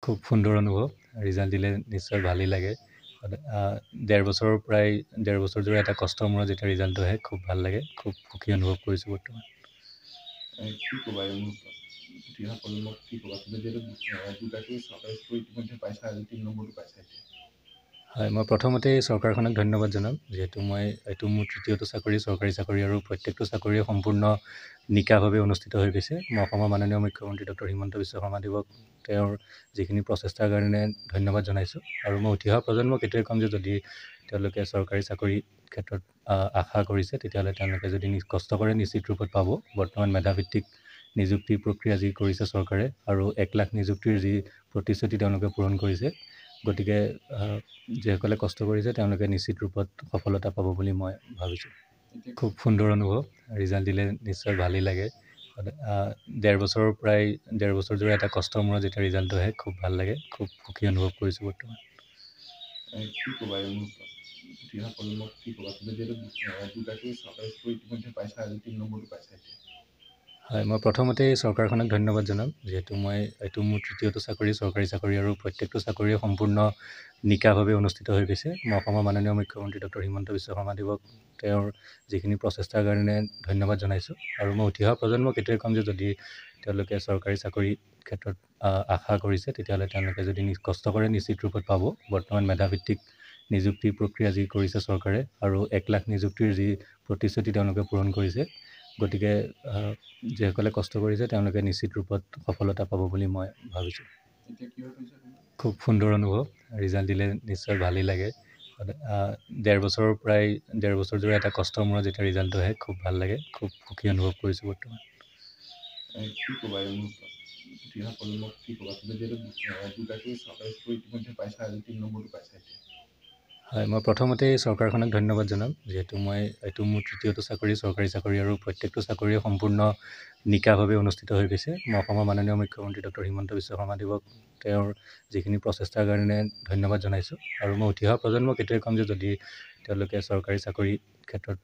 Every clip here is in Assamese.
খুব সুন্দৰ অনুভৱ ৰিজাল্ট দিলে নিশ্চয় ভালেই লাগে ডেৰ বছৰ জোৰা এটা কষ্টৰ মূৰত যেতিয়া ৰিজাল্টটো আহে খুব ভাল লাগে খুব সুখী অনুভৱ কৰিছোঁ বৰ্তমান কি ক'বা এই মুহূৰ্তত উঠি অহা প্ৰজন্মক কি ক'বা তুমি যিহেতু দুটাকৈ চৰকাৰী চাকৰি ইতিমধ্যে পাইছা আজি ৩ নম্বৰটো পাইছা এতিয়া হয় মই প্ৰথমতে চৰকাৰখনক ধন্যবাদ জনাম যিহেতু এইটো মোৰ তৃতীয়টো চাকৰি চৰকাৰী চাকৰি আৰু প্ৰত্যেকটো চাকৰিয়ে সম্পূৰ্ণ নিকাভাৱে অনুষ্ঠিত হৈ গৈছে মই অসমৰ মাননীয় মুখ্যমন্ত্ৰী ডক্টৰ হিমন্ত বিশ্ব শৰ্মাদেৱক তেওঁৰ যিখিনি প্ৰচেষ্টাৰ কাৰণে ধন্যবাদ জনাইছোঁ আৰু মই উঠি অহা প্ৰজন্মক এইটোৱে ক'ম যে যদি তেওঁলোকে চৰকাৰী চাকৰিৰ ক্ষেত্ৰত আশা কৰিছে তেতিয়াহ'লে তেওঁলোকে যদি কষ্ট কৰে নিশ্চিত ৰূপত পাব বৰ্তমান মেধাভিত্তিক নিযুক্তিৰ প্ৰক্ৰিয়া যি কৰিছে চৰকাৰে আৰু 1 লাখ নিযুক্তিৰ যি প্ৰতিশ্ৰুতি তেওঁলোকে পূৰণ কৰিছে গতিকে যিসকলে কষ্ট কৰিছে তেওঁলোকে নিশ্চিত ৰূপত সফলতা পাব বুলি মই ভাবিছোঁ খুব সুন্দৰ অনুভৱ ৰিজাল্ট দিলে নিশ্চয় ভালেই লাগে ডেৰ বছৰ জোৰা এটা কষ্টৰ মূৰত যেতিয়া ৰিজাল্টটো আহে খুব ভাল লাগে খুব সুখী অনুভৱ কৰিছোঁ বৰ্তমান কি ক'বা এই মুহূৰ্তত উঠি অহা প্ৰজন্মক কি ক'বা তুমি যিহেতু দুটাকৈ চৰকাৰী চাকৰি ইতিমধ্যে পাইছা আজি ৩ নম্বৰটো পাইছা এতিয়া হয় মই প্ৰথমতে চৰকাৰখনক ধন্যবাদ জনাম যিহেতু এইটো মোৰ তৃতীয়টো চাকৰি চৰকাৰী চাকৰি আৰু প্ৰত্যেকটো চাকৰিয়ে সম্পূৰ্ণ নিকাভাৱে অনুষ্ঠিত হৈ গৈছে মই অসমৰ মাননীয় মুখ্যমন্ত্ৰী ডক্টৰ হিমন্ত বিশ্ব শৰ্মাদেৱক তেওঁৰ যিখিনি প্ৰচেষ্টাৰ কাৰণে ধন্যবাদ জনাইছোঁ আৰু মই উঠি অহা প্ৰজন্মক এইটোৱে ক'ম যে যদি তেওঁলোকে চৰকাৰী চাকৰিৰ ক্ষেত্ৰত আশা কৰিছে তেতিয়াহ'লে তেওঁলোকে যদি কষ্ট কৰে নিশ্চিত ৰূপত পাব বৰ্তমান মেধাভিত্তিক নিযুক্তিৰ প্ৰক্ৰিয়া যি কৰিছে চৰকাৰে আৰু 1 লাখ নিযুক্তিৰ যি প্ৰতিশ্ৰুতি তেওঁলোকে পূৰণ কৰিছে গতিকে যিসকলে কষ্ট কৰিছে তেওঁলোকে নিশ্চিত ৰূপত সফলতা পাব বুলি মই ভাবিছোঁ খুব সুন্দৰ অনুভৱ ৰিজাল্ট দিলে নিশ্চয় ভালেই লাগে ডেৰ বছৰ জোৰা এটা কষ্টৰ মূৰত যেতিয়া ৰিজাল্টটো আহে খুব ভাল লাগে খুব সুখী অনুভৱ কৰিছোঁ বৰ্তমান কি ক'বা এই মুহূৰ্তত উঠি অহা প্ৰজন্মক কি ক'বা তুমি যিহেতু দুটাকৈ চৰকাৰী চাকৰি ইতিমধ্যে পাইছা আজি ৩ নম্বৰটো পাইছা এতিয়া হয় মই প্ৰথমতে চৰকাৰখনক ধন্যবাদ জনাম যিহেতু এইটো মোৰ তৃতীয়টো চাকৰি চৰকাৰী চাকৰি আৰু প্ৰত্যেকটো চাকৰিয়ে সম্পূৰ্ণ নিকাভাৱে অনুষ্ঠিত হৈ গৈছে মই অসমৰ মাননীয় মুখ্যমন্ত্ৰী ডক্টৰ হিমন্ত বিশ্ব শৰ্মাদেৱক তেওঁৰ যিখিনি প্ৰচেষ্টাৰ কাৰণে ধন্যবাদ জনাইছোঁ আৰু মই উঠি অহা প্ৰজন্মক এইটোৱে ক'ম যে যদি তেওঁলোকে চৰকাৰী চাকৰিৰ ক্ষেত্ৰত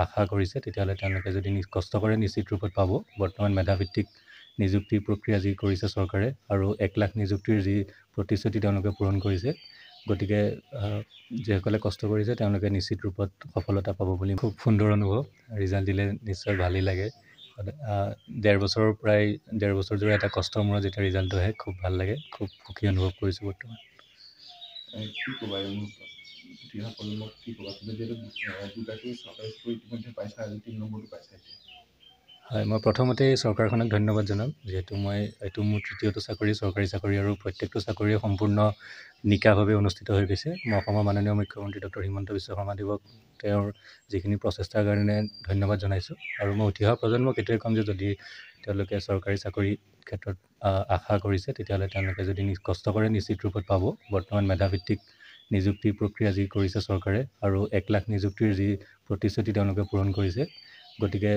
আশা কৰিছে তেতিয়াহ'লে তেওঁলোকে যদি কষ্ট কৰে নিশ্চিত ৰূপত পাব বৰ্তমান মেধাভিত্তিক নিযুক্তিৰ প্ৰক্ৰিয়া যি কৰিছে চৰকাৰে আৰু 1 লাখ নিযুক্তিৰ যি প্ৰতিশ্ৰুতি তেওঁলোকে পূৰণ কৰিছে গতিকে যিসকলে কষ্ট কৰিছে তেওঁলোকে নিশ্চিত ৰূপত সফলতা পাব বুলি খুব সুন্দৰ অনুভৱ ৰিজাল্ট দিলে নিশ্চয় ভালেই লাগে ডেৰ বছৰ জোৰা এটা কষ্টৰ মূৰত যেতিয়া ৰিজাল্টটো আহে খুব ভাল লাগে খুব সুখী অনুভৱ কৰিছোঁ বৰ্তমান কি ক'বা এই মুহূৰ্তত উঠি অহা প্ৰজন্মক কি ক'বা তুমি যিহেতু দুটাকৈ চৰকাৰী চাকৰি ইতিমধ্যে পাইছা আজি ৩ নম্বৰটো পাইছা এতিয়া হয় মই প্ৰথমতে চৰকাৰখনক ধন্যবাদ জনাম যিহেতু এইটো মোৰ তৃতীয়টো চাকৰি চৰকাৰী চাকৰি আৰু প্ৰত্যেকটো চাকৰিয়ে সম্পূৰ্ণ নিকাভাৱে অনুষ্ঠিত হৈ গৈছে মই অসমৰ মাননীয় মুখ্যমন্ত্ৰী ডক্টৰ হিমন্ত বিশ্ব শৰ্মাদেৱক তেওঁৰ যিখিনি প্ৰচেষ্টাৰ কাৰণে ধন্যবাদ জনাইছোঁ আৰু মই উঠি অহা প্ৰজন্মক এইটোৱে ক'ম যে যদি তেওঁলোকে চৰকাৰী চাকৰিৰ ক্ষেত্ৰত আশা কৰিছে তেতিয়াহ'লে তেওঁলোকে যদি কষ্ট কৰে নিশ্চিত ৰূপত পাব বৰ্তমান মেধাভিত্তিক নিযুক্তিৰ প্ৰক্ৰিয়া যি কৰিছে চৰকাৰে আৰু 1 লাখ নিযুক্তিৰ যি প্ৰতিশ্ৰুতি তেওঁলোকে পূৰণ কৰিছে গতিকে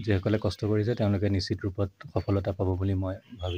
যিসকলে কষ্ট কৰিছে তেওঁলোকে নিশ্চিত ৰূপত সফলতা পাব বুলি মই ভাবিছোঁ